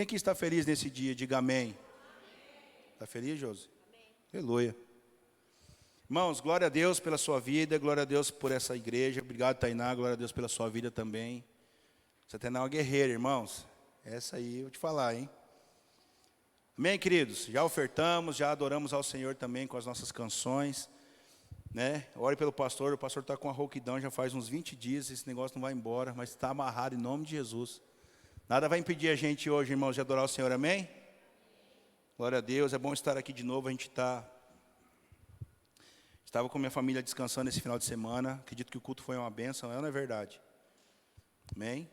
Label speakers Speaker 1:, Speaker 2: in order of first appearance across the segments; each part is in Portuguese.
Speaker 1: Quem que está feliz nesse dia? Diga amém. Está feliz, Josi? Amém. Aleluia. Irmãos, glória a Deus pela sua vida, glória a Deus por essa igreja. Obrigado, Tainá, glória a Deus pela sua vida também. Você tem uma guerreira, irmãos. Essa aí eu vou te falar, hein? Amém, queridos? Já ofertamos, já adoramos ao Senhor também com as nossas canções, né? Ore pelo pastor, o pastor está com a rouquidão já faz uns 20 dias, esse negócio não vai embora, mas está amarrado em nome de Jesus. Nada vai impedir a gente hoje, irmãos, de adorar o Senhor, amém? Glória a Deus, é bom estar aqui de novo, Estava com minha família descansando esse final de semana, acredito que o culto foi uma bênção, não é verdade? Amém?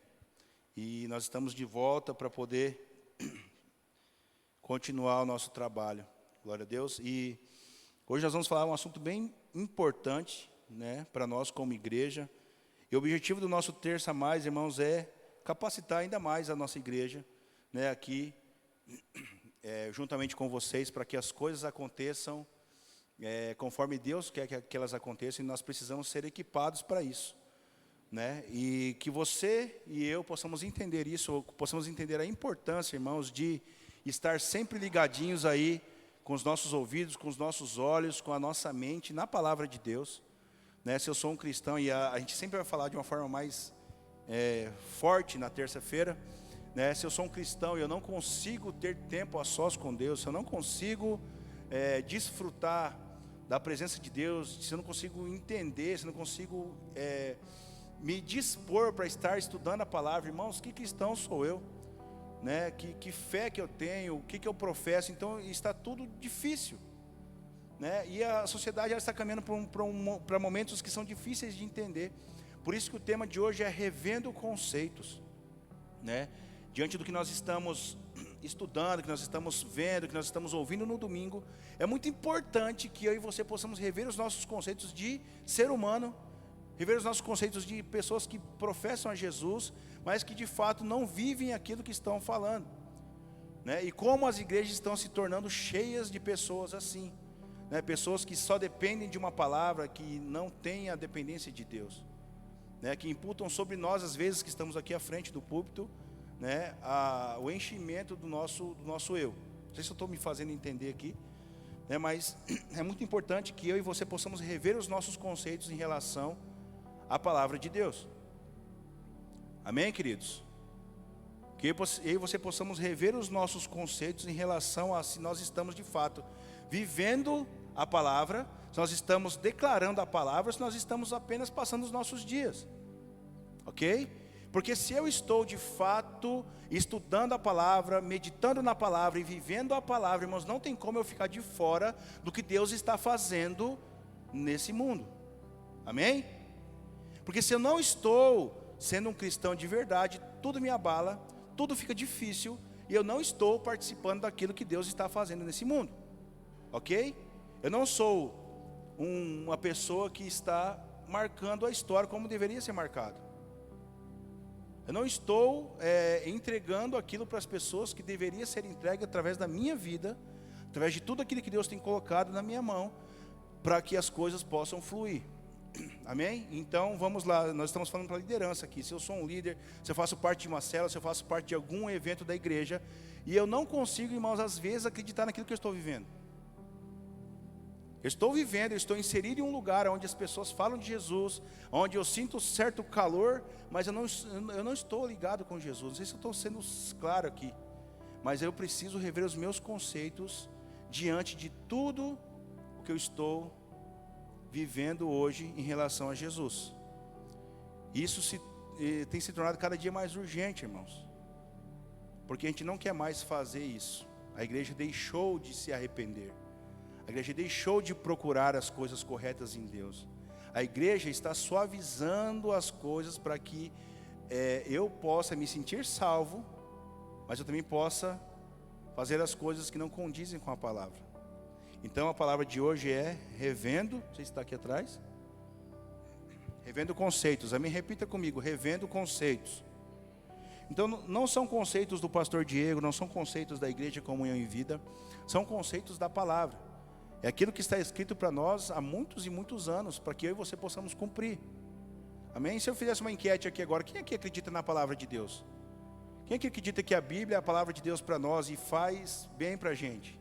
Speaker 1: E nós estamos de volta para poder continuar o nosso trabalho, glória a Deus. E hoje nós vamos falar um assunto bem importante, né, para nós como igreja. E o objetivo do nosso Terça Mais, irmãos, é capacitar ainda mais a nossa igreja, né, aqui, juntamente com vocês, para que as coisas aconteçam conforme Deus quer que elas aconteçam, e nós precisamos ser equipados para isso, né? E que você e eu possamos entender isso, possamos entender a importância, irmãos, de estar sempre ligadinhos aí, com os nossos ouvidos, com os nossos olhos, com a nossa mente, na palavra de Deus, né? Se eu sou um cristão, e a gente sempre vai falar de uma forma mais forte na terça-feira, né? Se eu sou um cristão e eu não consigo ter tempo a sós com Deus, se eu não consigo desfrutar da presença de Deus, se eu não consigo entender, se eu não consigo me dispor para estar estudando a palavra, irmãos, que cristão sou eu? Né? Que fé que eu tenho, o que eu professo? Então está tudo difícil, né? E a sociedade ela está caminhando para momentos que são difíceis de entender. Por isso que o tema de hoje é revendo conceitos, né? Diante do que nós estamos estudando, que nós estamos vendo, que nós estamos ouvindo no domingo, é muito importante que eu e você possamos rever os nossos conceitos de ser humano, rever os nossos conceitos de pessoas que professam a Jesus, mas que de fato não vivem aquilo que estão falando, né? E como as igrejas estão se tornando cheias de pessoas assim, né? Pessoas que só dependem de uma palavra, que não têm a dependência de Deus, né? Que imputam sobre nós, às vezes que estamos aqui à frente do púlpito, né, o enchimento do nosso eu. Não sei se eu estou me fazendo entender aqui, né, mas é muito importante que eu e você possamos rever os nossos conceitos em relação à palavra de Deus. Amém, queridos? Que eu e você possamos rever os nossos conceitos em relação a se nós estamos de fato vivendo a palavra, se nós estamos declarando a palavra, se nós estamos apenas passando os nossos dias. Ok? Porque se eu estou de fato estudando a palavra, meditando na palavra e vivendo a palavra, irmãos, não tem como eu ficar de fora do que Deus está fazendo nesse mundo. Amém? Porque se eu não estou sendo um cristão de verdade, tudo me abala, tudo fica difícil, e eu não estou participando daquilo que Deus está fazendo nesse mundo. Ok? Eu não sou uma pessoa que está marcando a história como deveria ser marcado. Eu não estou entregando aquilo para as pessoas que deveria ser entregue através da minha vida, através de tudo aquilo que Deus tem colocado na minha mão, para que as coisas possam fluir. Amém? Então vamos lá, nós estamos falando para a liderança aqui. Se eu sou um líder, se eu faço parte de uma célula, se eu faço parte de algum evento da igreja, e eu não consigo, irmãos, às vezes acreditar naquilo que eu estou vivendo. Eu estou vivendo, eu estou inserido em um lugar onde as pessoas falam de Jesus, onde eu sinto certo calor, mas eu não estou ligado com Jesus. Não sei se eu estou sendo claro aqui, mas eu preciso rever os meus conceitos diante de tudo o que eu estou vivendo hoje em relação a Jesus. Isso tem se tornado cada dia mais urgente, irmãos, porque a gente não quer mais fazer isso. A igreja deixou de se arrepender. A igreja deixou de procurar as coisas corretas em Deus. A igreja está suavizando as coisas para que eu possa me sentir salvo, mas eu também possa fazer as coisas que não condizem com a palavra. Então a palavra de hoje é revendo, não sei se está aqui atrás, revendo conceitos. Amém? Repita comigo, revendo conceitos. Então não são conceitos do pastor Diego, não são conceitos da igreja Comunhão em Vida, são conceitos da palavra. É aquilo que está escrito para nós há muitos e muitos anos, para que eu e você possamos cumprir. Amém? Se eu fizesse uma enquete aqui agora, quem aqui acredita na palavra de Deus? Quem é que acredita que a Bíblia é a palavra de Deus para nós e faz bem para a gente?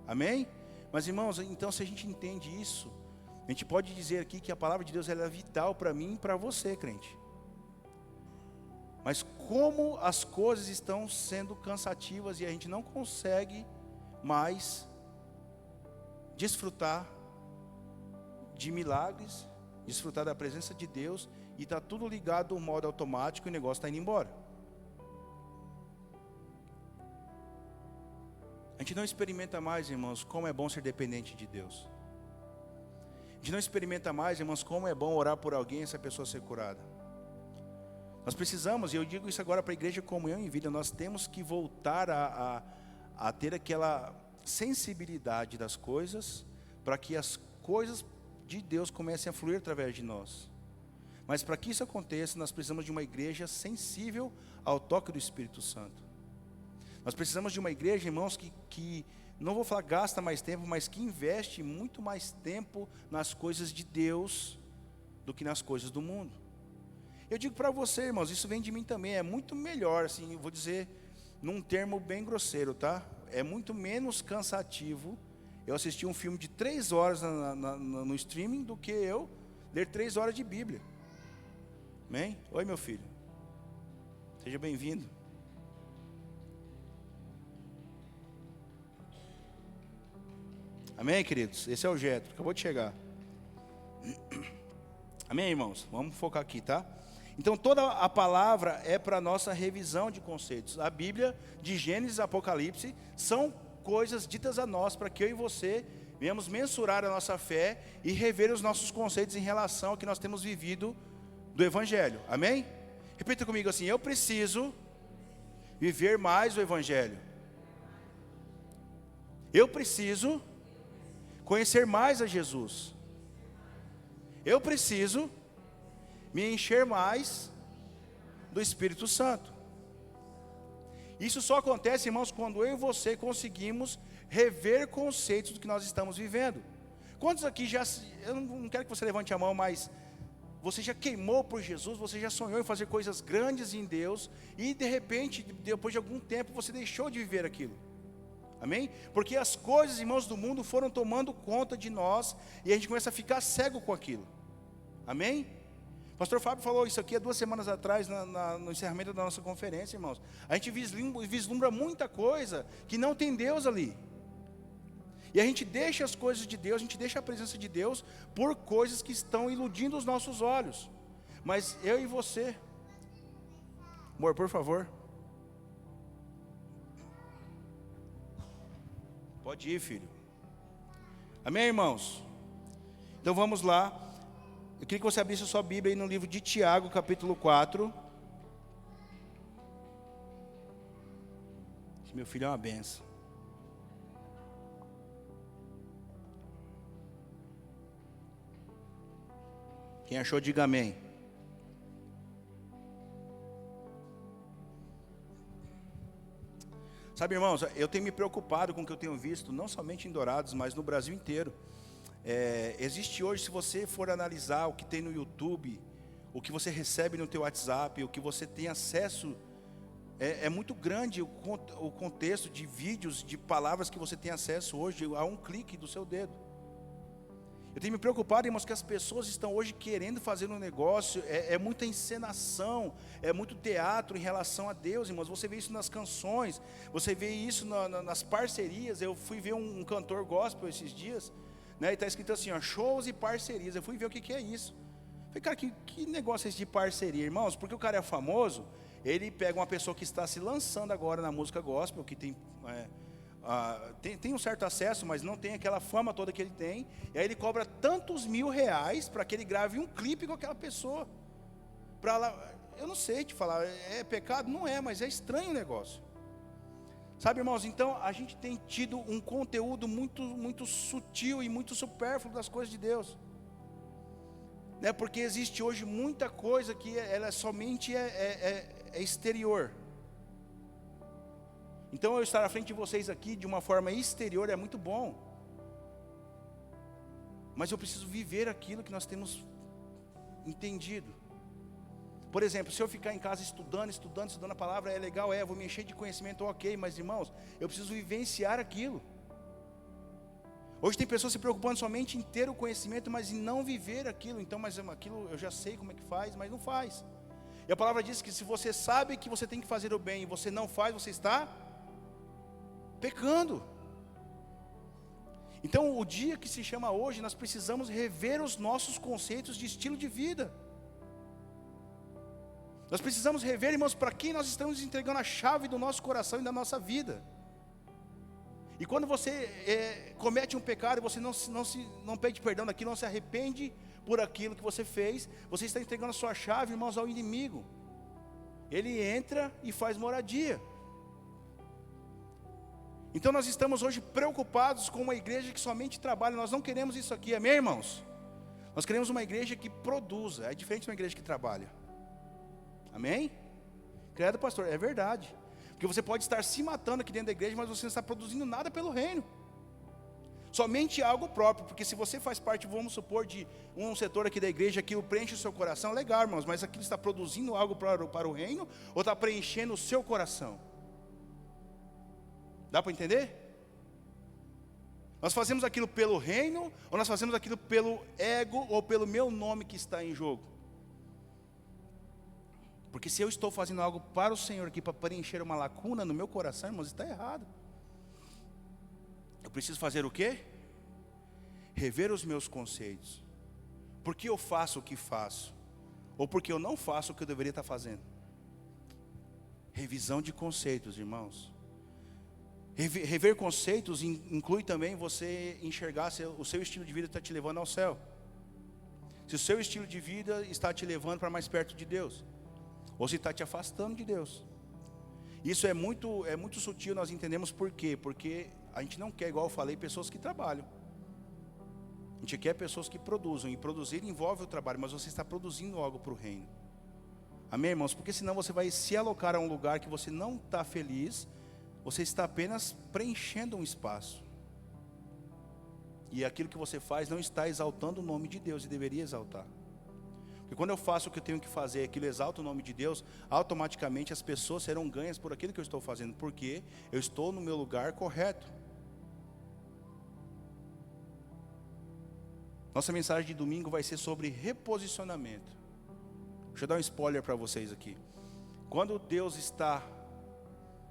Speaker 1: Amém? Mas irmãos, então se a gente entende isso, a gente pode dizer aqui que a palavra de Deus ela é vital para mim e para você, crente. Mas como as coisas estão sendo cansativas e a gente não consegue mais desfrutar de milagres, desfrutar da presença de Deus, e está tudo ligado ao modo automático e o negócio está indo embora. A gente não experimenta mais, irmãos, como é bom ser dependente de Deus. A gente não experimenta mais, irmãos, como é bom orar por alguém e essa pessoa ser curada. Nós precisamos, e eu digo isso agora para a igreja Comunhão em Vida, nós temos que voltar a ter aquela sensibilidade das coisas, para que as coisas de Deus comecem a fluir através de nós. Mas para que isso aconteça, nós precisamos de uma igreja sensível ao toque do Espírito Santo. Nós precisamos de uma igreja, irmãos, que não vou falar gasta mais tempo, mas que investe muito mais tempo nas coisas de Deus do que nas coisas do mundo. Eu digo para você, irmãos, isso vem de mim também, é muito melhor, assim, eu vou dizer num termo bem grosseiro, tá? É muito menos cansativo eu assistir um filme de 3 horas no streaming do que eu ler 3 horas de Bíblia. Amém? Oi, meu filho. Seja bem-vindo. Amém, queridos? Esse é o Jetro, acabou de chegar. Amém, irmãos? Vamos focar aqui, tá? Então, toda a palavra é para nossa revisão de conceitos. A Bíblia, de Gênesis a Apocalipse, são coisas ditas a nós, para que eu e você venhamos mensurar a nossa fé e rever os nossos conceitos em relação ao que nós temos vivido do Evangelho. Amém? Repita comigo assim: eu preciso viver mais o Evangelho. Eu preciso conhecer mais a Jesus. Eu preciso me encher mais do Espírito Santo. Isso só acontece, irmãos, quando eu e você conseguimos rever conceitos do que nós estamos vivendo. Quantos aqui já, eu não quero que você levante a mão, mas você já queimou por Jesus, você já sonhou em fazer coisas grandes em Deus, e de repente, depois de algum tempo, você deixou de viver aquilo. Amém? Porque as coisas, irmãos, do mundo foram tomando conta de nós, e a gente começa a ficar cego com aquilo. Amém? Pastor Fábio falou isso aqui há 2 semanas atrás, no encerramento da nossa conferência, irmãos. A gente vislumbra muita coisa que não tem Deus ali. E a gente deixa as coisas de Deus, a gente deixa a presença de Deus por coisas que estão iludindo os nossos olhos. Mas eu e você, amor, por favor. Pode ir, filho. Amém, irmãos? Então vamos lá. Eu queria que você abrisse a sua Bíblia aí no livro de Tiago, capítulo 4. Esse meu filho é uma benção. Quem achou, diga amém. Sabe, irmãos, eu tenho me preocupado com o que eu tenho visto, não somente em Dourados, mas no Brasil inteiro. Existe hoje, se você for analisar o que tem no YouTube, o que você recebe no teu WhatsApp, o que você tem acesso, é muito grande o contexto de vídeos, de palavras que você tem acesso hoje a um clique do seu dedo. Eu tenho me preocupado, irmãos, que as pessoas estão hoje querendo fazer um negócio, é muita encenação, é muito teatro em relação a Deus, irmãos. Você vê isso nas canções, você vê isso nas parcerias. Eu fui ver um cantor gospel esses dias, né, e está escrito assim, ó, shows e parcerias. Eu fui ver o que é isso. Falei, cara, que negócio é esse de parceria, irmãos? Porque o cara é famoso, ele pega uma pessoa que está se lançando agora na música gospel, que tem um certo acesso, mas não tem aquela fama toda que ele tem, e aí ele cobra tantos R$1.000 para que ele grave um clipe com aquela pessoa. Eu não sei te falar, é pecado? Não é, mas é estranho o negócio. Sabe, irmãos, então a gente tem tido um conteúdo muito, muito sutil e muito supérfluo das coisas de Deus, né? Porque existe hoje muita coisa que ela somente é exterior. Então eu estar à frente de vocês aqui de uma forma exterior é muito bom, mas eu preciso viver aquilo que nós temos entendido. Por exemplo, se eu ficar em casa estudando a palavra, é legal, vou me encher de conhecimento, ok, mas irmãos, eu preciso vivenciar aquilo. Hoje tem pessoas se preocupando somente em ter o conhecimento, mas em não viver aquilo. Então, mas aquilo eu já sei como é que faz, mas não faz. E a palavra diz que se você sabe que você tem que fazer o bem e você não faz, você está pecando. Então, o dia que se chama hoje, nós precisamos rever os nossos conceitos de estilo de vida. Nós precisamos rever, irmãos, para quem nós estamos entregando a chave do nosso coração e da nossa vida. E quando você comete um pecado, você não pede perdão daquilo, não se arrepende por aquilo que você fez, você está entregando a sua chave, irmãos, ao inimigo. Ele entra e faz moradia. Então nós estamos hoje preocupados com uma igreja que somente trabalha. Nós não queremos isso aqui, amém, irmãos? Nós queremos uma igreja que produza. É diferente de uma igreja que trabalha. Amém? Credo, pastor, é verdade. Porque você pode estar se matando aqui dentro da igreja, mas você não está produzindo nada pelo reino. Somente algo próprio, porque se você faz parte, vamos supor, de um setor aqui da igreja, aquilo preenche o seu coração, legal, irmãos, mas aquilo está produzindo algo para o reino, ou está preenchendo o seu coração? Dá para entender? Nós fazemos aquilo pelo reino, ou nós fazemos aquilo pelo ego, ou pelo meu nome que está em jogo? Porque se eu estou fazendo algo para o Senhor aqui, para preencher uma lacuna no meu coração, irmãos, está errado. Eu preciso fazer o quê? Rever os meus conceitos. Por que eu faço o que faço? Ou porque eu não faço o que eu deveria estar fazendo? Revisão de conceitos, irmãos. Rever conceitos inclui também você enxergar se o seu estilo de vida está te levando ao céu. Se o seu estilo de vida está te levando para mais perto de Deus. Ou se está te afastando de Deus. Isso é muito sutil, nós entendemos por quê? Porque a gente não quer, igual eu falei, pessoas que trabalham. A gente quer pessoas que produzam. E produzir envolve o trabalho, mas você está produzindo algo para o reino. Amém, irmãos? Porque senão você vai se alocar a um lugar que você não está feliz. Você está apenas preenchendo um espaço. E aquilo que você faz não está exaltando o nome de Deus, e deveria exaltar. Porque quando eu faço o que eu tenho que fazer, aquilo exalta o nome de Deus, automaticamente as pessoas serão ganhas por aquilo que eu estou fazendo, porque eu estou no meu lugar correto. Nossa mensagem de domingo vai ser sobre reposicionamento. Deixa eu dar um spoiler para vocês aqui. Quando Deus está,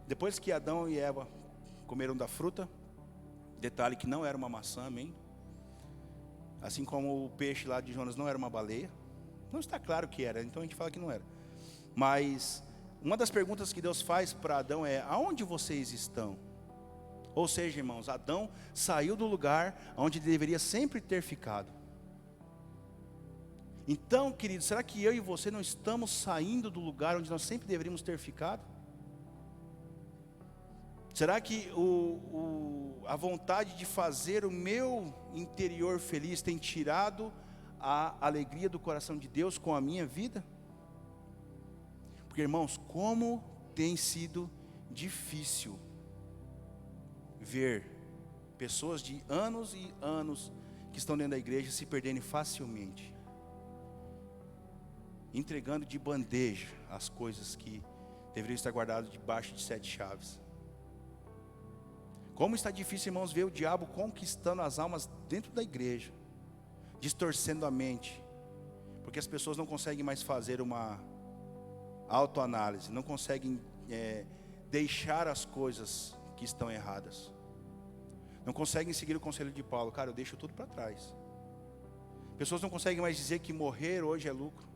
Speaker 1: depois que Adão e Eva comeram da fruta, detalhe que não era uma maçã, amém? Assim como o peixe lá de Jonas não era uma baleia. Não está claro que era, então a gente fala que não era. Mas uma das perguntas que Deus faz para Adão é: aonde vocês estão? Ou seja, irmãos, Adão saiu do lugar onde ele deveria sempre ter ficado. Então, queridos, será que eu e você não estamos saindo do lugar onde nós sempre deveríamos ter ficado? Será que a vontade de fazer o meu interior feliz tem tirado a alegria do coração de Deus com a minha vida? Porque, irmãos, como tem sido difícil ver pessoas de anos e anos que estão dentro da igreja se perderem facilmente, entregando de bandeja as coisas que deveriam estar guardadas debaixo de 7 chaves. Como está difícil, irmãos, ver o diabo conquistando as almas dentro da igreja, distorcendo a mente, porque as pessoas não conseguem mais fazer uma autoanálise, não conseguem deixar as coisas que estão erradas, não conseguem seguir o conselho de Paulo: cara, eu deixo tudo para trás. Pessoas não conseguem mais dizer que morrer hoje é lucro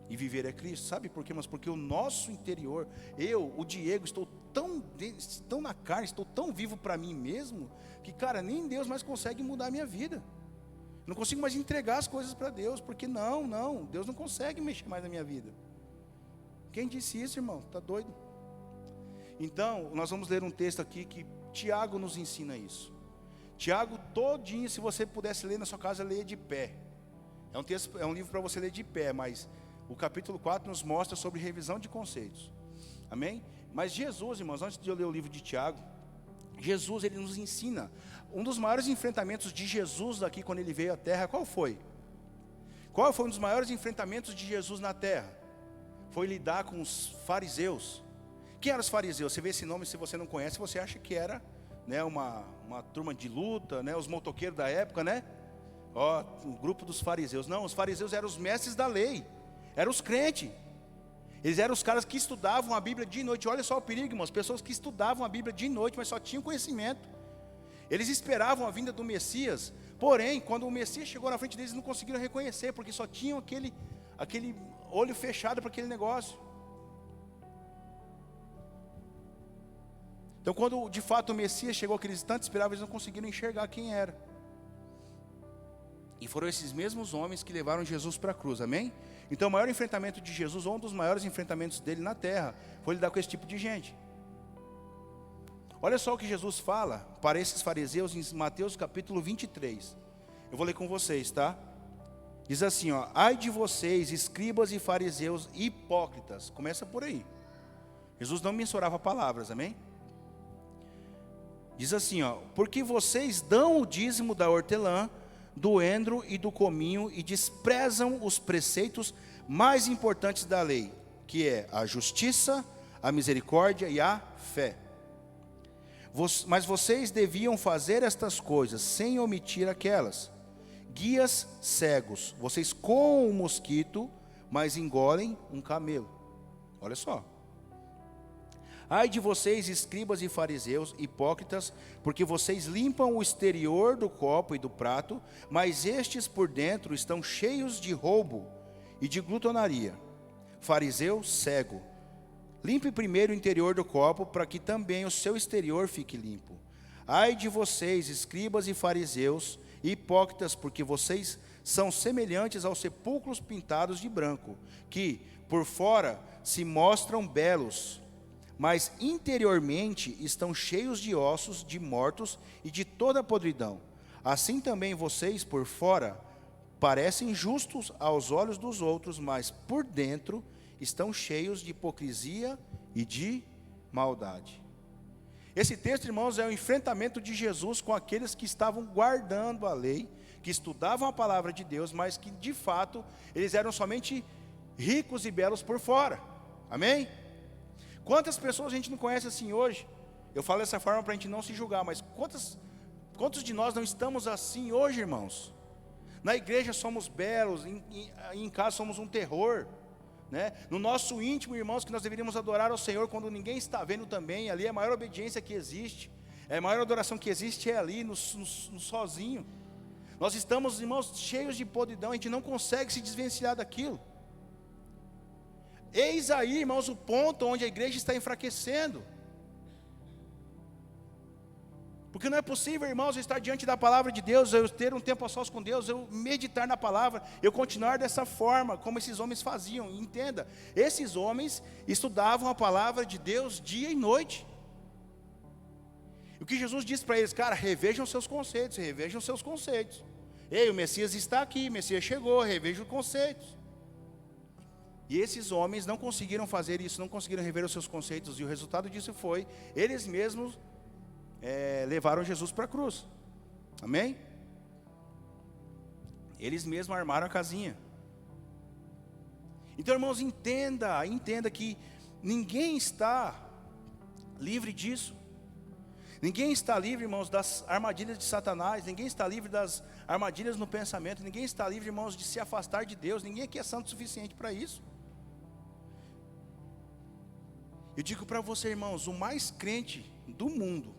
Speaker 1: e viver é Cristo. Sabe por quê? Mas porque o nosso interior, o Diego, estou tão na carne, estou tão vivo para mim mesmo, que, cara, nem Deus mais consegue mudar a minha vida. Não consigo mais entregar as coisas para Deus, porque Deus não consegue mexer mais na minha vida. Quem disse isso, irmão? Está doido? Então, nós vamos ler um texto aqui que Tiago nos ensina isso. Tiago todinho, se você pudesse ler na sua casa, leia de pé. É um livro para você ler de pé, mas o capítulo 4 nos mostra sobre revisão de conceitos. Amém? Mas Jesus, irmãos, antes de eu ler o livro de Tiago, Jesus, ele nos ensina. Um dos maiores enfrentamentos de Jesus aqui, quando ele veio à terra, qual foi? Qual foi um dos maiores enfrentamentos de Jesus na terra? Foi lidar com os fariseus. Quem eram os fariseus? Você vê esse nome, se você não conhece, você acha que era, né, uma turma de luta, né, os motoqueiros da época, né? Ó, o grupo dos fariseus. Não, os fariseus eram os mestres da lei, eram os crentes. Eles eram os caras que estudavam a Bíblia de noite. Olha só o perigo, irmãos. Pessoas que estudavam a Bíblia de noite, mas só tinham conhecimento. Eles esperavam a vinda do Messias. Porém, quando o Messias chegou na frente deles, eles não conseguiram reconhecer, porque só tinham aquele olho fechado para aquele negócio. Então, quando de fato o Messias chegou, que eles tanto esperavam, eles não conseguiram enxergar quem era. E foram esses mesmos homens que levaram Jesus para a cruz, amém? Então o maior enfrentamento de Jesus, ou um dos maiores enfrentamentos dele na terra, foi lidar com esse tipo de gente. Olha só o que Jesus fala para esses fariseus em Mateus capítulo 23. Eu vou ler com vocês, tá? Diz assim, ó: ai de vocês, escribas e fariseus hipócritas. Começa por aí. Jesus não mensurava palavras, amém? Diz assim, ó: porque vocês dão o dízimo da hortelã, do endro e do cominho e desprezam os preceitos mais importantes da lei, que é a justiça, a misericórdia e a fé. Mas vocês deviam fazer estas coisas sem omitir aquelas. Guias cegos, vocês coam um mosquito, mas engolem um camelo. Olha só. Ai de vocês, escribas e fariseus, hipócritas, porque vocês limpam o exterior do copo e do prato, mas estes por dentro estão cheios de roubo e de glutonaria. Fariseu cego, limpe primeiro o interior do copo, para que também o seu exterior fique limpo. Ai de vocês, escribas e fariseus, hipócritas, porque vocês são semelhantes aos sepulcros pintados de branco, que por fora se mostram belos, mas interiormente estão cheios de ossos de mortos e de toda podridão. Assim também vocês por fora parecem justos aos olhos dos outros, mas por dentro estão cheios de hipocrisia e de maldade. Esse texto, irmãos, é o enfrentamento de Jesus com aqueles que estavam guardando a lei, que estudavam a palavra de Deus, mas que de fato eles eram somente ricos e belos por fora. Amém? Quantas pessoas a gente não conhece assim hoje? Eu falo dessa forma para a gente não se julgar, mas quantos de nós não estamos assim hoje, irmãos? Na igreja somos belos, em casa somos um terror, né? No nosso íntimo, irmãos, que nós deveríamos adorar ao Senhor quando ninguém está vendo também. Ali é a maior obediência que existe, a maior adoração que existe é ali, no sozinho. Nós estamos, irmãos, cheios de podridão, a gente não consegue se desvencilhar daquilo. Eis aí, irmãos, o ponto onde a igreja está enfraquecendo. Porque não é possível, irmãos, eu estar diante da palavra de Deus, eu ter um tempo a sós com Deus, eu meditar na palavra, eu continuar dessa forma, como esses homens faziam. Entenda, esses homens estudavam a palavra de Deus dia e noite. E o que Jesus disse para eles, cara, revejam seus conceitos, revejam seus conceitos. Ei, o Messias está aqui, o Messias chegou, reveja os conceitos. E esses homens não conseguiram fazer isso, não conseguiram rever os seus conceitos, e o resultado disso foi, eles mesmos levaram Jesus para a cruz. Amém? Eles mesmos armaram a casinha. Então, irmãos, entenda que ninguém está livre disso. Ninguém está livre, irmãos, das armadilhas de Satanás. Ninguém está livre das armadilhas no pensamento. Ninguém está livre, irmãos, de se afastar de Deus. Ninguém aqui é santo o suficiente para isso. Eu digo para você, irmãos, o mais crente do mundo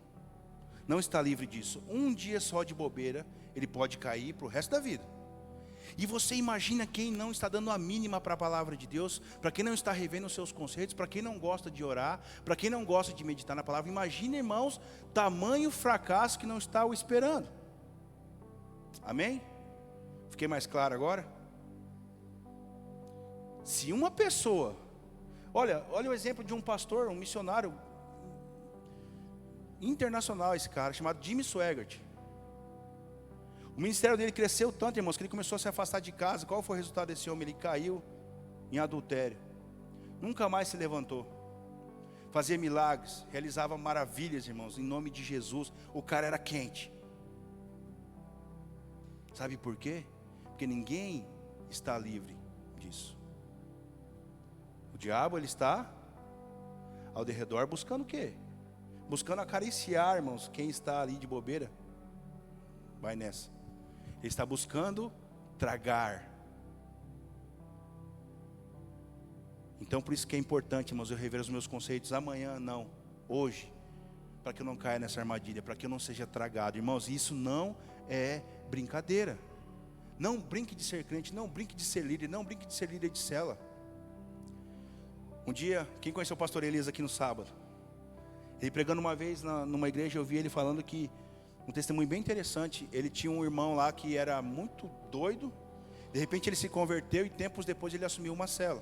Speaker 1: não está livre disso. Um dia só de bobeira, ele pode cair para o resto da vida. E você imagina quem não está dando a mínima para a palavra de Deus, para quem não está revendo os seus conceitos, para quem não gosta de orar, para quem não gosta de meditar na palavra. Imagina, irmãos, tamanho fracasso que não está o esperando. Amém? Fiquei mais claro agora? Se uma pessoa, olha o exemplo de um pastor, um missionário internacional, esse cara, chamado Jimmy Swaggart. O ministério dele cresceu tanto, irmãos, que ele começou a se afastar de casa. Qual foi o resultado desse homem? Ele caiu em adultério. Nunca mais se levantou. Fazia milagres, realizava maravilhas, irmãos, em nome de Jesus. O cara era quente. Sabe por quê? Porque ninguém está livre disso. O diabo, ele está ao derredor buscando o quê? Buscando acariciar, irmãos, quem está ali de bobeira. Vai nessa. Ele está buscando tragar. Então por isso que é importante, irmãos, eu rever os meus conceitos amanhã, não, hoje, para que eu não caia nessa armadilha, para que eu não seja tragado. Irmãos, isso não é brincadeira. Não brinque de ser crente, não brinque de ser líder, não brinque de ser líder de cela. Um dia, quem conheceu o pastor Elias aqui no sábado? Ele pregando uma vez numa igreja, eu vi ele falando que, um testemunho bem interessante, ele tinha um irmão lá que era muito doido, de repente ele se converteu e tempos depois ele assumiu uma cela.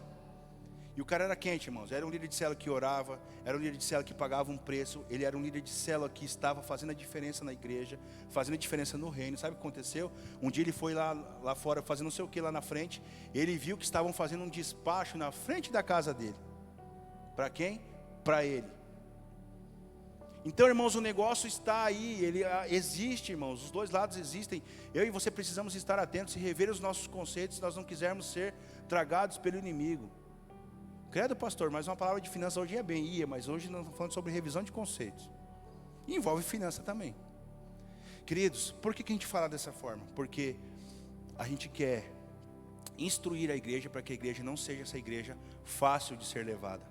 Speaker 1: E o cara era quente, irmãos, era um líder de cela que orava, era um líder de cela que pagava um preço, ele era um líder de cela que estava fazendo a diferença na igreja, fazendo a diferença no reino. Sabe o que aconteceu? Um dia ele foi lá fora fazendo não sei o que lá na frente, ele viu que estavam fazendo um despacho na frente da casa dele. Para quem? Para ele. Então, irmãos, o negócio está aí, ele existe, irmãos, os dois lados existem. Eu e você precisamos estar atentos e rever os nossos conceitos, se nós não quisermos ser tragados pelo inimigo. Credo, pastor, mas uma palavra de finanças hoje é bem, mas hoje nós estamos falando sobre revisão de conceitos. E envolve finança também. Queridos, por que a gente fala dessa forma? Porque a gente quer instruir a igreja para que a igreja não seja essa igreja fácil de ser levada.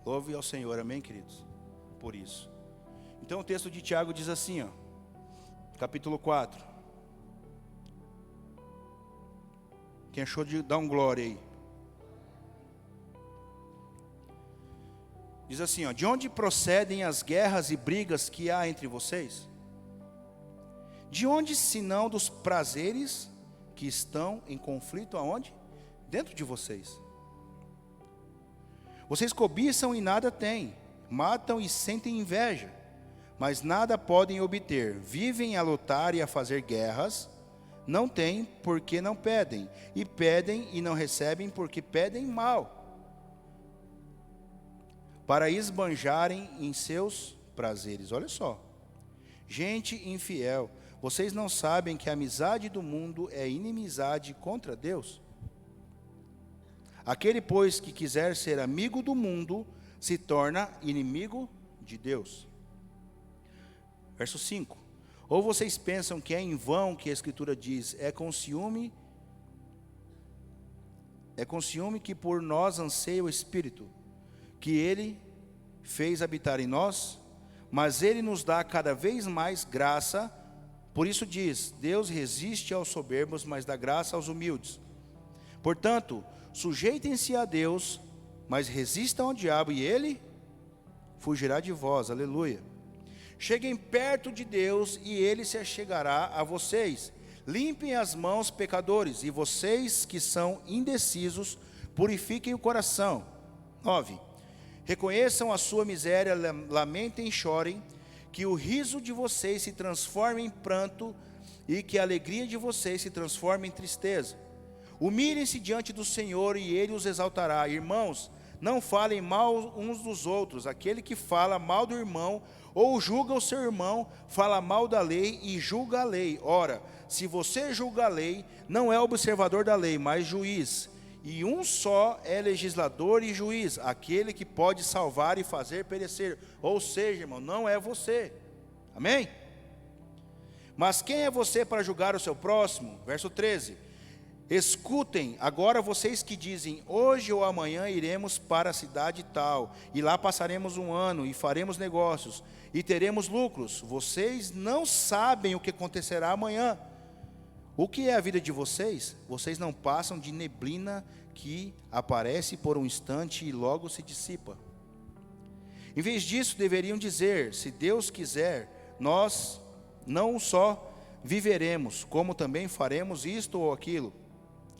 Speaker 1: Louve ao Senhor, amém, queridos? Por isso. Então o texto de Tiago diz assim, ó, capítulo 4. Quem achou de dar um glória aí? Diz assim, ó, de onde procedem as guerras e brigas que há entre vocês? De onde, senão dos prazeres que estão em conflito aonde? Dentro de vocês. Vocês cobiçam e nada têm, matam e sentem inveja, mas nada podem obter. Vivem a lutar e a fazer guerras, não têm porque não pedem, e pedem e não recebem porque pedem mal, para esbanjarem em seus prazeres. Olha só, gente infiel, vocês não sabem que a amizade do mundo é inimizade contra Deus? Aquele, pois, que quiser ser amigo do mundo, se torna inimigo de Deus. Verso 5. Ou vocês pensam que é em vão que a Escritura diz, é com ciúme que por nós anseia o Espírito, que Ele fez habitar em nós, mas Ele nos dá cada vez mais graça. Por isso diz, Deus resiste aos soberbos, mas dá graça aos humildes. Portanto, sujeitem-se a Deus, mas resistam ao diabo, e ele fugirá de vós. Aleluia. Cheguem perto de Deus, e ele se achegará a vocês. Limpem as mãos, pecadores, e vocês que são indecisos, purifiquem o coração. 9. Reconheçam a sua miséria, lamentem e chorem, que o riso de vocês se transforme em pranto, e que a alegria de vocês se transforme em tristeza. Humilhem-se diante do Senhor e Ele os exaltará. Irmãos, não falem mal uns dos outros. Aquele que fala mal do irmão ou julga o seu irmão, fala mal da lei e julga a lei. Ora, se você julga a lei, não é observador da lei, mas juiz. E um só é legislador e juiz, aquele que pode salvar e fazer perecer. Ou seja, irmão, não é você. Amém? Mas quem é você para julgar o seu próximo? Verso 13. Escutem, agora vocês que dizem, hoje ou amanhã iremos para a cidade tal, e lá passaremos um ano, e faremos negócios, e teremos lucros. Vocês não sabem o que acontecerá amanhã. O que é a vida de vocês? Vocês não passam de neblina que aparece por um instante e logo se dissipa. Em vez disso, deveriam dizer, se Deus quiser, nós não só viveremos, como também faremos isto ou aquilo.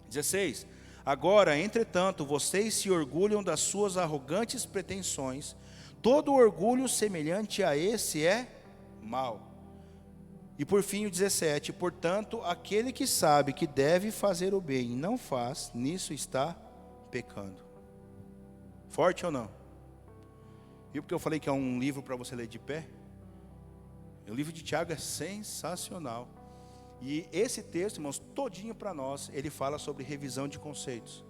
Speaker 1: 16. Agora, entretanto, vocês se orgulham das suas arrogantes pretensões. Todo orgulho semelhante a esse é mau. E por fim o 17. Portanto, aquele que sabe que deve fazer o bem e não faz, nisso está pecando. Forte ou não? Viu porque eu falei que é um livro para você ler de pé? O livro de Tiago é sensacional. E esse texto, irmãos, todinho para nós, ele fala sobre revisão de conceitos.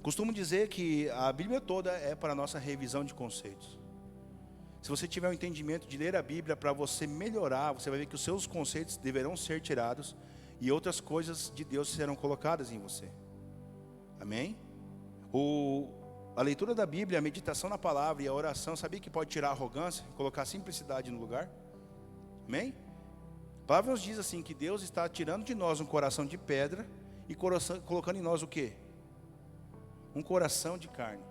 Speaker 1: Costumo dizer que a Bíblia toda é para a nossa revisão de conceitos. Se você tiver o entendimento de ler a Bíblia para você melhorar, você vai ver que os seus conceitos deverão ser tirados e outras coisas de Deus serão colocadas em você. Amém? A leitura da Bíblia, a meditação na palavra e a oração, sabia que pode tirar a arrogância, colocar a simplicidade no lugar? Amém? A palavra nos diz assim, que Deus está tirando de nós um coração de pedra e colocando em nós o quê? Um coração de carne.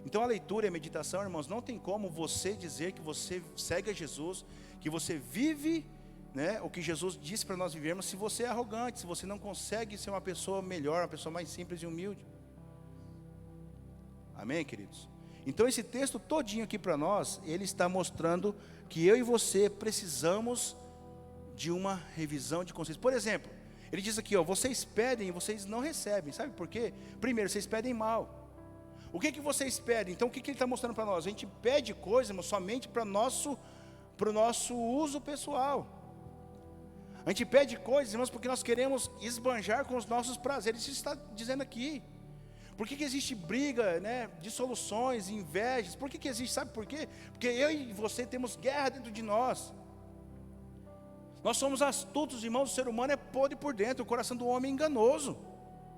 Speaker 1: Então a leitura e a meditação, irmãos, não tem como você dizer que você segue a Jesus, que você vive, né, o que Jesus disse para nós vivermos, se você é arrogante, se você não consegue ser uma pessoa melhor, uma pessoa mais simples e humilde. Amém, queridos? Então esse texto todinho aqui para nós, ele está mostrando que eu e você precisamos de uma revisão de conceitos. Por exemplo, ele diz aqui, ó, vocês pedem e vocês não recebem. Sabe por quê? Primeiro, vocês pedem mal. O que vocês pedem? Então o que ele está mostrando para nós? A gente pede coisas, mas somente para o nosso uso pessoal. A gente pede coisas, irmãos, porque nós queremos esbanjar com os nossos prazeres. Isso está dizendo aqui. Por que existe briga, né, dissoluções, invejas? Por que existe? Sabe por quê? Porque eu e você temos guerra dentro de nós. Nós somos astutos, irmãos. O ser humano é podre por dentro. O coração do homem é enganoso.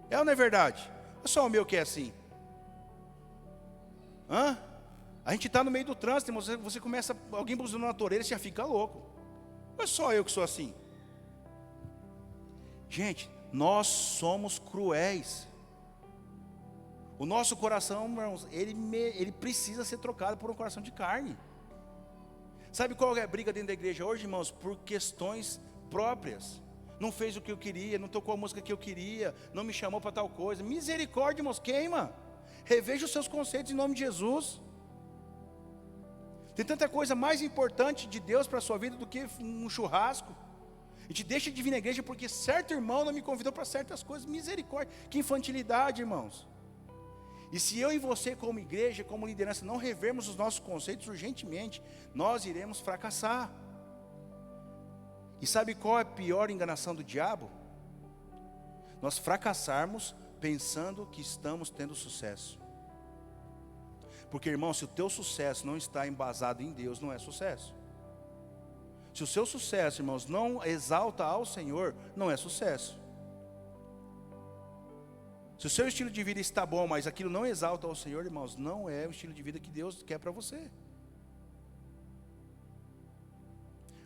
Speaker 1: É ou não é verdade? É só o meu que é assim. A gente está no meio do trânsito, irmãos, você começa, alguém buzinando na tua orelha, você já fica louco. Não é só eu que sou assim. Gente, nós somos cruéis. O nosso coração, irmãos, ele precisa ser trocado por um coração de carne. Sabe qual é a briga dentro da igreja hoje, irmãos? Por questões próprias. Não fez o que eu queria, não tocou a música que eu queria, não me chamou para tal coisa. Misericórdia, irmãos, queima. Reveja os seus conceitos em nome de Jesus. Tem tanta coisa mais importante de Deus para a sua vida do que um churrasco. A gente deixa de vir na igreja porque certo irmão não me convidou para certas coisas. Misericórdia, que infantilidade, irmãos. E se eu e você como igreja, como liderança, não revermos os nossos conceitos urgentemente, nós iremos fracassar. E sabe qual é a pior enganação do diabo? Nós fracassarmos pensando que estamos tendo sucesso. Porque, irmão, se o teu sucesso não está embasado em Deus, não é sucesso. Se o seu sucesso, irmãos, não exalta ao Senhor, não é sucesso. Se o seu estilo de vida está bom, mas aquilo não exalta ao Senhor, irmãos, não é o estilo de vida que Deus quer para você.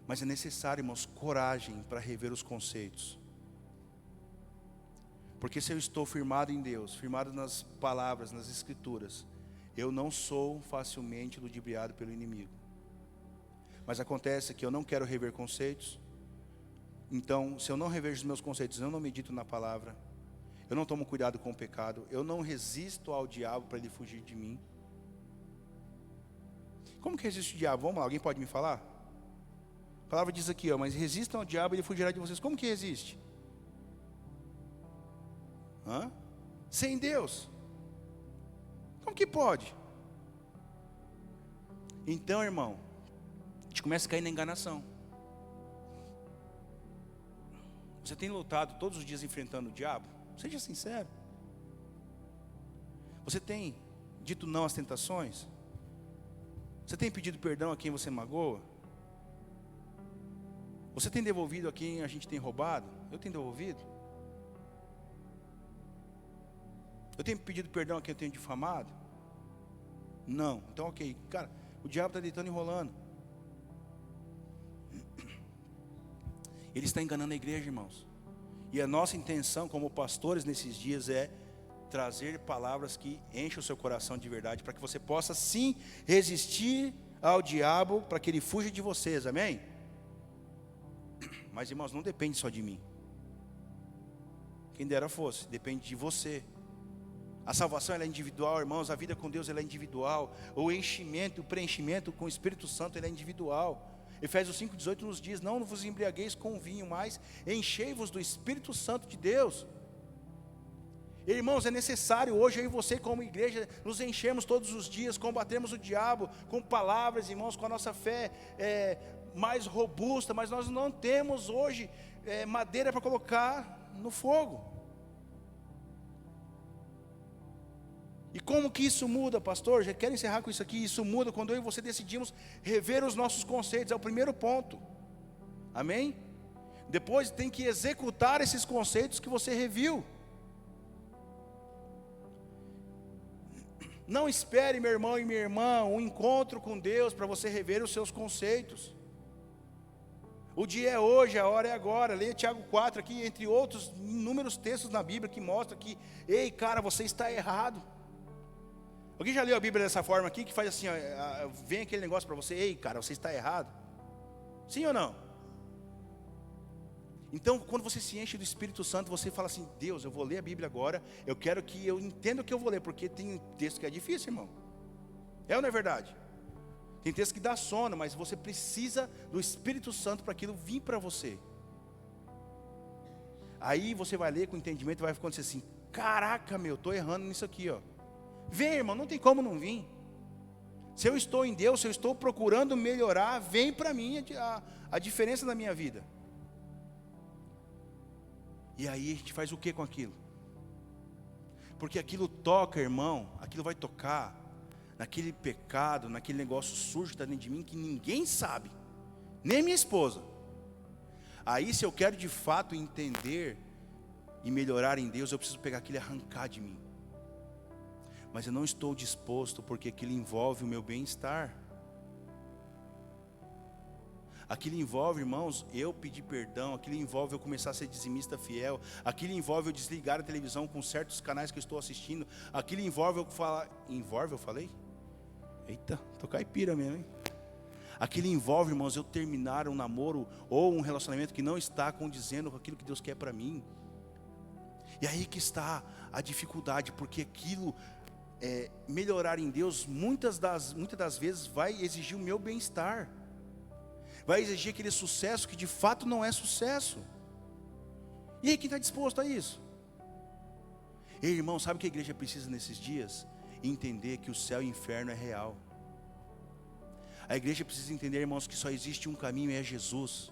Speaker 1: Mas é necessário, irmãos, coragem para rever os conceitos. Porque se eu estou firmado em Deus, firmado nas palavras, nas escrituras, eu não sou facilmente ludibriado pelo inimigo. Mas acontece que eu não quero rever conceitos. Então, se eu não revejo os meus conceitos, eu não medito na palavra, eu não tomo cuidado com o pecado, eu não resisto ao diabo para ele fugir de mim. Como que resiste o diabo? Vamos lá, alguém pode me falar? A palavra diz aqui, ó, mas resistam ao diabo e ele fugirá de vocês. Como que resiste? Sem Deus. Como que pode? Então, irmão, a gente começa a cair na enganação. Você tem lutado todos os dias enfrentando o diabo? Seja sincero. Você tem dito não às tentações? Você tem pedido perdão a quem você magoa? Você tem devolvido a quem a gente tem roubado? Eu tenho devolvido? Eu tenho pedido perdão a quem eu tenho difamado? Não. Então, ok. Cara, o diabo está deitando e enrolando. Ele está enganando a igreja, irmãos. E a nossa intenção como pastores nesses dias é trazer palavras que enchem o seu coração de verdade, para que você possa sim resistir ao diabo, para que ele fuja de vocês, amém? Mas, irmãos, não depende só de mim. Quem dera fosse, depende de você. A salvação ela é individual, irmãos, a vida com Deus ela é individual. O enchimento, o preenchimento com o Espírito Santo ele é individual. Efésios 5,18 nos diz, não vos embriagueis com vinho, mas enchei-vos do Espírito Santo de Deus. Irmãos, é necessário hoje eu e você como igreja nos enchermos todos os dias, combatermos o diabo com palavras, irmãos, com a nossa fé mais robusta, mas nós não temos hoje madeira para colocar no fogo. E como que isso muda, pastor? Já quero encerrar com isso aqui. Isso muda quando eu e você decidimos rever os nossos conceitos. É o primeiro ponto. Amém? Depois tem que executar esses conceitos que você reviu. Não espere, meu irmão e minha irmã, um encontro com Deus para você rever os seus conceitos. O dia é hoje, a hora é agora. Leia Tiago 4 aqui, entre outros inúmeros textos na Bíblia que mostram que, ei, cara, você está errado. Alguém já leu a Bíblia dessa forma aqui, que faz assim, ó, vem aquele negócio para você, ei, cara, você está errado? Sim ou não? Então, quando você se enche do Espírito Santo, você fala assim, Deus, eu vou ler a Bíblia agora, eu quero que eu entenda o que eu vou ler, porque tem texto que é difícil, irmão. É ou não é verdade? Tem texto que dá sono, mas você precisa do Espírito Santo para aquilo vir para você. Aí você vai ler com entendimento e vai acontecer assim, caraca, meu, estou errando nisso aqui, ó. Vem, irmão, não tem como não vir. Se eu estou em Deus, se eu estou procurando melhorar, vem para mim a diferença da minha vida. E aí a gente faz o que com aquilo? Porque aquilo toca, irmão, aquilo vai tocar naquele pecado, naquele negócio sujo que está dentro de mim, que ninguém sabe, nem minha esposa. Aí se eu quero de fato entender e melhorar em Deus, eu preciso pegar aquilo e arrancar de mim. Mas eu não estou disposto, porque aquilo envolve o meu bem-estar. Aquilo envolve, irmãos, eu pedir perdão. Aquilo envolve eu começar a ser dizimista fiel. Aquilo envolve eu desligar a televisão com certos canais que eu estou assistindo. Aquilo envolve eu falar... Envolve, eu falei? Eita, tô caipira mesmo, hein? Aquilo envolve, irmãos, eu terminar um namoro ou um relacionamento que não está condizendo com aquilo que Deus quer para mim. E aí que está a dificuldade, porque aquilo... melhorar em Deus, muitas das vezes vai exigir o meu bem-estar, vai exigir aquele sucesso que de fato não é sucesso. E aí quem está disposto a isso? Ei, irmão, sabe o que a igreja precisa nesses dias? Entender que o céu e o inferno é real. A igreja precisa entender, irmãos, que só existe um caminho e é Jesus.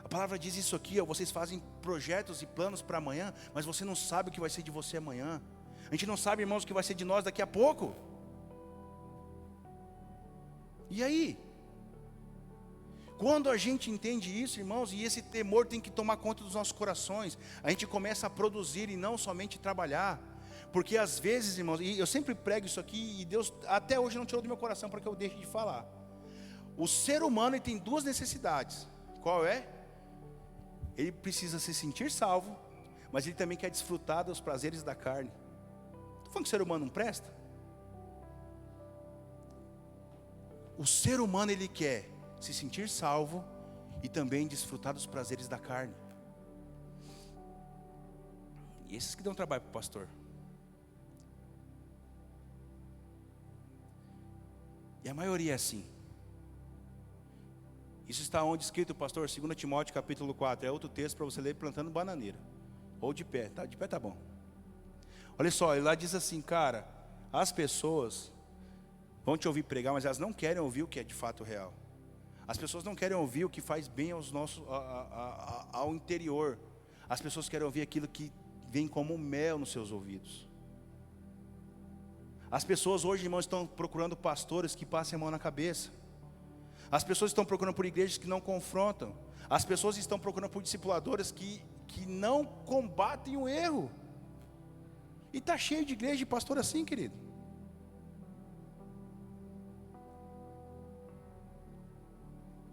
Speaker 1: A palavra diz isso aqui, ó, vocês fazem projetos e planos para amanhã, mas você não sabe o que vai ser de você amanhã. A gente não sabe, irmãos, o que vai ser de nós daqui a pouco. E aí? Quando a gente entende isso, irmãos, e esse temor tem que tomar conta dos nossos corações, a gente começa a produzir e não somente trabalhar. Porque às vezes, irmãos, e eu sempre prego isso aqui, e Deus até hoje não tirou do meu coração para que eu deixe de falar. O ser humano ele tem duas necessidades. Qual é? Ele precisa se sentir salvo, mas ele também quer desfrutar dos prazeres da carne. Estou falando que o ser humano não presta? O ser humano ele quer se sentir salvo e também desfrutar dos prazeres da carne. E esses que dão trabalho para o pastor. E a maioria é assim. Isso está onde escrito, pastor? 2 Timóteo capítulo 4. É outro texto para você ler plantando bananeira. Ou de pé, tá? De pé tá bom. Olha só, ele lá diz assim, cara, as pessoas vão te ouvir pregar, mas elas não querem ouvir o que é de fato real. As pessoas não querem ouvir o que faz bem ao interior. As pessoas querem ouvir aquilo que vem como mel nos seus ouvidos. As pessoas hoje, irmãos, estão procurando pastores que passem a mão na cabeça. As pessoas estão procurando por igrejas que não confrontam. As pessoas estão procurando por discipuladores que não combatem o erro. E está cheio de igreja de pastor assim, querido.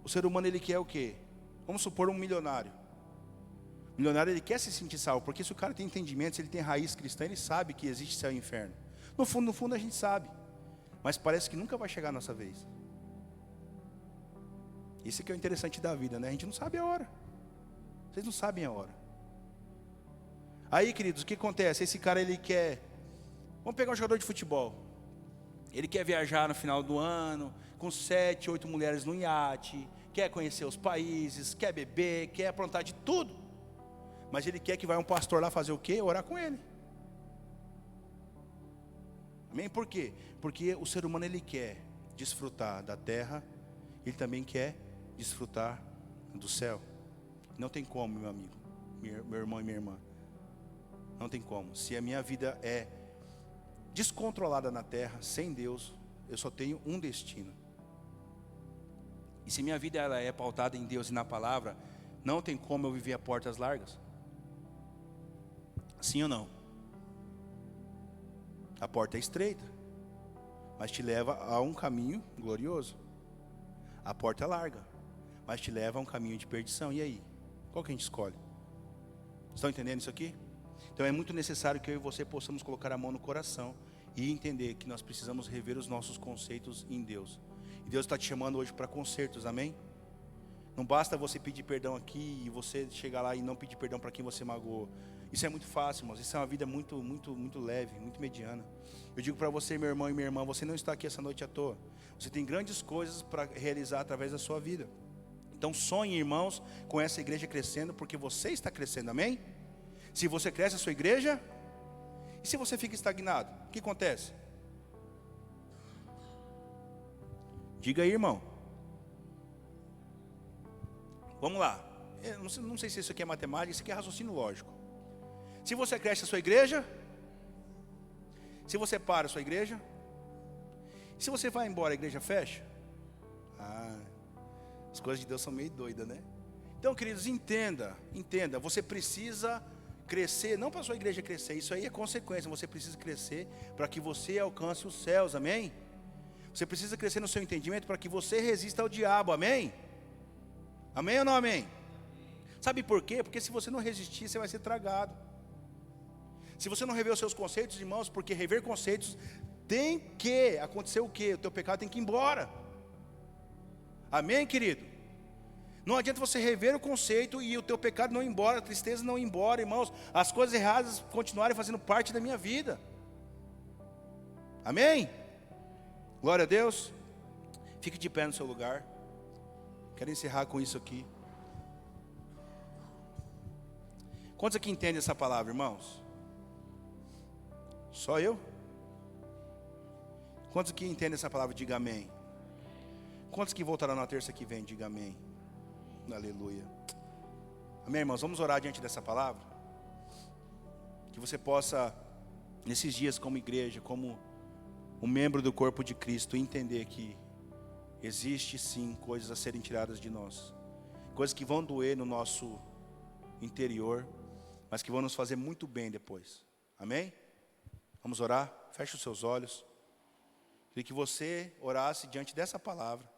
Speaker 1: O ser humano ele quer o quê? Vamos supor um milionário. O milionário ele quer se sentir salvo, porque se o cara tem entendimento, se ele tem raiz cristã, ele sabe que existe céu e inferno. No fundo a gente sabe. Mas parece que nunca vai chegar a nossa vez. Isso que é o interessante da vida, né? A gente não sabe a hora. Vocês não sabem a hora. Aí, queridos, o que acontece? Esse cara, ele quer... Vamos pegar um jogador de futebol. Ele quer viajar no final do ano, com 7, 8 mulheres no iate, quer conhecer os países, quer beber, quer aprontar de tudo. Mas ele quer que vai um pastor lá fazer o quê? Orar com ele. Amém? Por quê? Porque o ser humano, ele quer desfrutar da terra, ele também quer desfrutar do céu. Não tem como, meu amigo, meu irmão e minha irmã. Não tem como. Se a minha vida é descontrolada na terra, sem Deus, eu só tenho um destino. E se minha vida ela é pautada em Deus e na palavra, não tem como eu viver a portas largas. Sim ou não? A porta é estreita, mas te leva a um caminho glorioso. A porta é larga, mas te leva a um caminho de perdição. E aí? Qual que a gente escolhe? Estão entendendo isso aqui? Então é muito necessário que eu e você possamos colocar a mão no coração e entender que nós precisamos rever os nossos conceitos em Deus. E Deus está te chamando hoje para concertos, amém? Não basta você pedir perdão aqui e você chegar lá e não pedir perdão para quem você magoou. Isso é muito fácil, irmãos. Isso é uma vida muito leve, muito mediana. Eu digo para você, meu irmão e minha irmã, você não está aqui essa noite à toa. Você tem grandes coisas para realizar através da sua vida. Então sonhe, irmãos, com essa igreja crescendo, porque você está crescendo, amém? Se você cresce a sua igreja, e se você fica estagnado, o que acontece? Diga aí, irmão. Vamos lá. Eu não sei se isso aqui é matemática, isso aqui é raciocínio lógico. Se você cresce a sua igreja, se você para a sua igreja, se você vai embora, a igreja fecha? As coisas de Deus são meio doidas, né? Então, queridos, entenda, você precisa crescer, não para a sua igreja crescer, isso aí é consequência, você precisa crescer para que você alcance os céus, amém? Você precisa crescer no seu entendimento para que você resista ao diabo, amém? Amém ou não amém? Sabe por quê? Porque se você não resistir, você vai ser tragado. Se você não rever os seus conceitos, irmãos, porque rever conceitos tem que acontecer o quê? O teu pecado tem que ir embora. Amém, querido? Não adianta você rever o conceito e o teu pecado não ir embora, a tristeza não ir embora, irmãos. As coisas erradas continuarem fazendo parte da minha vida. Amém? Glória a Deus. Fique de pé no seu lugar. Quero encerrar com isso aqui. Quantos aqui entendem essa palavra, irmãos? Só eu? Quantos aqui entendem essa palavra? Diga amém. Quantos que voltarão na terça que vem? Diga amém. Aleluia. Amém, irmãos? Vamos orar diante dessa palavra. Que você possa, nesses dias como igreja, como um membro do corpo de Cristo, entender que existe sim coisas a serem tiradas de nós. Coisas que vão doer no nosso interior, mas que vão nos fazer muito bem depois. Amém? Vamos orar? Feche os seus olhos. Queria que você orasse diante dessa palavra.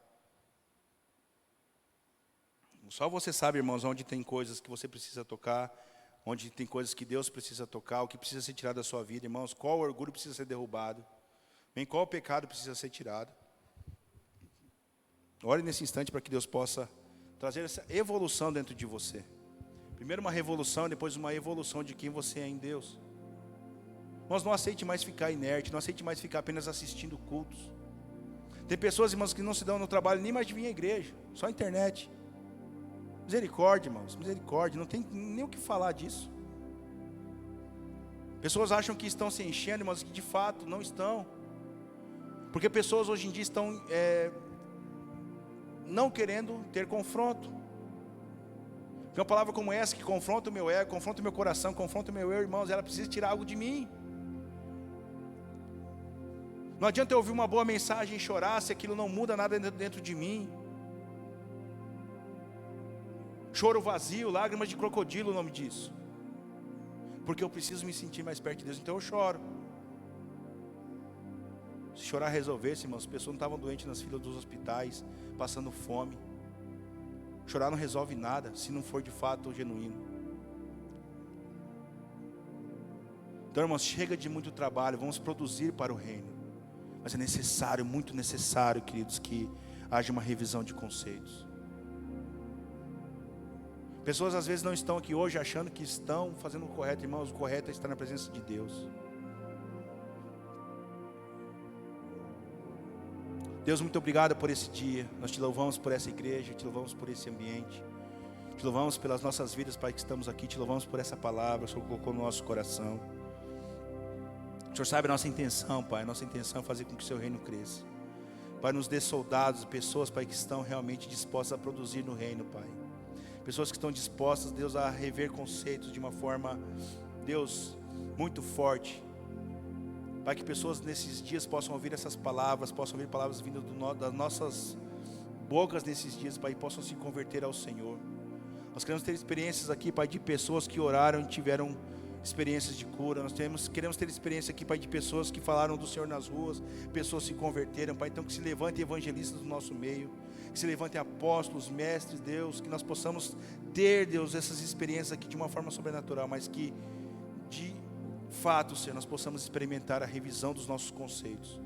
Speaker 1: Só você sabe, irmãos, onde tem coisas que você precisa tocar, onde tem coisas que Deus precisa tocar, o que precisa ser tirado da sua vida, irmãos. Qual orgulho precisa ser derrubado? Bem, qual pecado precisa ser tirado? Ore nesse instante para que Deus possa trazer essa evolução dentro de você. Primeiro uma revolução, depois uma evolução de quem você é em Deus. Irmãos, não aceite mais ficar inerte, não aceite mais ficar apenas assistindo cultos. Tem pessoas, irmãos, que não se dão no trabalho nem mais de vir à igreja, só a internet. Misericórdia, irmãos, misericórdia, não tem nem o que falar disso. Pessoas acham que estão se enchendo, mas que de fato não estão. Porque pessoas hoje em dia estão não querendo ter confronto. Porque uma palavra como essa, que confronta o meu ego, confronta o meu coração, confronta o meu eu, irmãos, ela precisa tirar algo de mim. Não adianta eu ouvir uma boa mensagem e chorar se aquilo não muda nada dentro de mim. Choro vazio, lágrimas de crocodilo, o nome disso. Porque eu preciso me sentir mais perto de Deus, então eu choro. Se chorar resolvesse, irmãos, as pessoas não estavam doentes nas filas dos hospitais, passando fome. Chorar não resolve nada, se não for de fato genuíno. Então, irmãos, chega de muito trabalho, vamos produzir para o reino. Mas é necessário, muito necessário, queridos, que haja uma revisão de conceitos. Pessoas às vezes não estão aqui hoje achando que estão fazendo o correto, irmãos. O correto é estar na presença de Deus. Deus, muito obrigado por esse dia. Nós te louvamos por essa igreja, te louvamos por esse ambiente. Te louvamos pelas nossas vidas, Pai, que estamos aqui. Te louvamos por essa palavra, o Senhor colocou no nosso coração. O Senhor sabe a nossa intenção, Pai. A nossa intenção é fazer com que o seu reino cresça. Pai, nos dê soldados, pessoas, Pai, que estão realmente dispostas a produzir no reino, Pai. Pessoas que estão dispostas, Deus, a rever conceitos de uma forma, Deus, muito forte. Pai, que pessoas nesses dias possam ouvir essas palavras, possam ouvir palavras vindo das nossas bocas nesses dias, Pai, e possam se converter ao Senhor. Nós queremos ter experiências aqui, Pai, de pessoas que oraram e tiveram experiências de cura. Nós queremos ter experiência aqui, Pai, de pessoas que falaram do Senhor nas ruas, pessoas se converteram, Pai. Então que se levantem evangelistas do nosso meio, que se levantem apóstolos, mestres, Deus, que nós possamos ter, Deus, essas experiências aqui de uma forma sobrenatural, mas que de fato, Senhor, nós possamos experimentar a revisão dos nossos conceitos.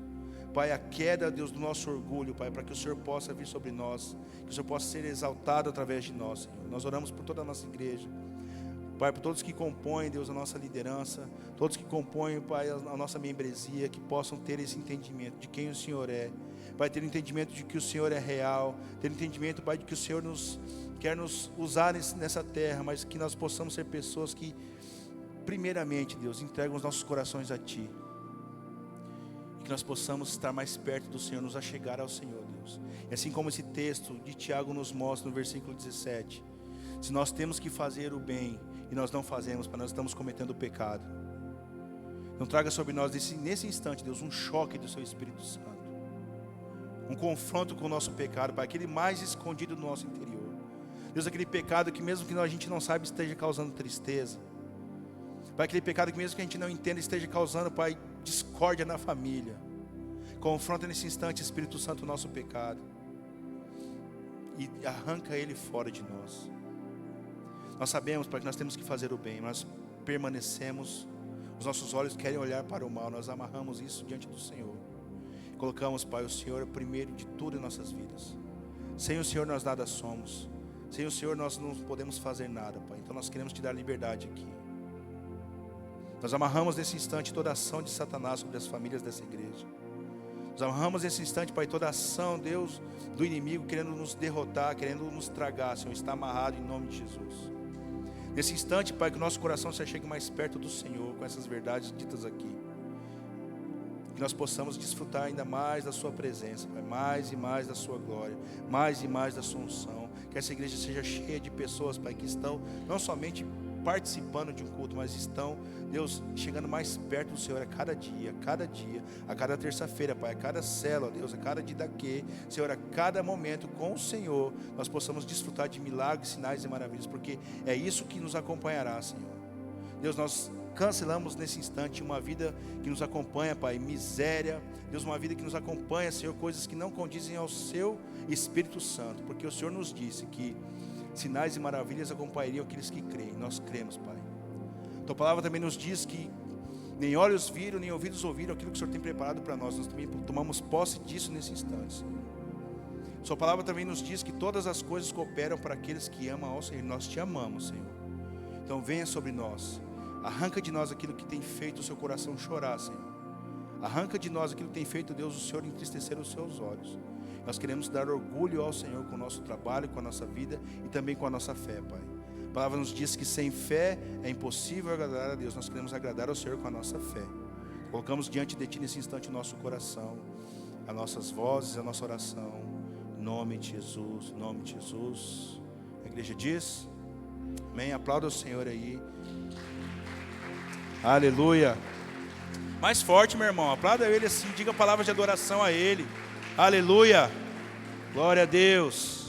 Speaker 1: Pai, a queda, Deus, do nosso orgulho, Pai, para que o Senhor possa vir sobre nós, que o Senhor possa ser exaltado através de nós, Senhor. Nós oramos por toda a nossa igreja, Pai, por todos que compõem, Deus, a nossa liderança, todos que compõem, Pai, a nossa membresia, que possam ter esse entendimento de quem o Senhor é, Pai, ter o entendimento de que o Senhor é real, ter o entendimento, Pai, de que o Senhor quer nos usar nessa terra, mas que nós possamos ser pessoas que, primeiramente, Deus, entregam os nossos corações a Ti, e que nós possamos estar mais perto do Senhor, nos achegar ao Senhor, Deus. E assim como esse texto de Tiago nos mostra no versículo 17, se nós temos que fazer o bem e nós não fazemos, para nós estamos cometendo o pecado. Não traga sobre nós nesse instante, Deus, um choque do Seu Espírito Santo, um confronto com o nosso pecado, Pai, aquele mais escondido do nosso interior. Deus, aquele pecado que mesmo que a gente não saiba esteja causando tristeza, Pai, aquele pecado que mesmo que a gente não entenda esteja causando, Pai, discórdia na família. Confronta nesse instante, Espírito Santo, o nosso pecado e arranca ele fora de nós. Nós sabemos, Pai, que nós temos que fazer o bem, nós permanecemos, os nossos olhos querem olhar para o mal, nós amarramos isso diante do Senhor. Colocamos, Pai, o Senhor é o primeiro de tudo em nossas vidas. Sem o Senhor nós nada somos, sem o Senhor nós não podemos fazer nada, Pai. Então nós queremos Te dar liberdade aqui. Nós amarramos nesse instante toda a ação de Satanás sobre as famílias dessa igreja. Nós amarramos nesse instante, Pai, toda a ação, Deus, do inimigo querendo nos derrotar, querendo nos tragar, Senhor, está amarrado em nome de Jesus. Nesse instante, Pai, que o nosso coração se chegue mais perto do Senhor com essas verdades ditas aqui. Que nós possamos desfrutar ainda mais da Sua presença, Pai, mais e mais da Sua glória, mais e mais da Sua unção. Que essa igreja seja cheia de pessoas, Pai, que estão não somente participando de um culto, mas estão, Deus, chegando mais perto do Senhor a cada dia, a cada terça-feira, Pai, a cada célula, Deus, a cada dia daqui, Senhor, a cada momento com o Senhor, nós possamos desfrutar de milagres, sinais e maravilhas, porque é isso que nos acompanhará, Senhor. Deus, nós cancelamos nesse instante uma vida que nos acompanha, Pai, miséria, Deus, uma vida que nos acompanha, Senhor, coisas que não condizem ao Seu Espírito Santo, porque o Senhor nos disse que sinais e maravilhas acompanhariam aqueles que creem. Nós cremos, Pai. Tua palavra também nos diz que nem olhos viram, nem ouvidos ouviram aquilo que o Senhor tem preparado para nós. Nós também tomamos posse disso nesse instante, Senhor. Sua palavra também nos diz que todas as coisas cooperam para aqueles que amam ao Senhor. Nós Te amamos, Senhor. Então venha sobre nós. Arranca de nós aquilo que tem feito o seu coração chorar, Senhor. Arranca de nós aquilo que tem feito, Deus, o Senhor entristecer os seus olhos. Nós queremos dar orgulho ao Senhor com o nosso trabalho, com a nossa vida e também com a nossa fé, Pai. A palavra nos diz que sem fé é impossível agradar a Deus. Nós queremos agradar ao Senhor com a nossa fé. Colocamos diante de Ti nesse instante o nosso coração, as nossas vozes, a nossa oração. Em nome de Jesus, em nome de Jesus. A igreja diz, amém. Aplauda o Senhor aí. Aleluia. Mais forte, meu irmão. Aplauda Ele assim, diga palavras de adoração a Ele. Aleluia, glória a Deus.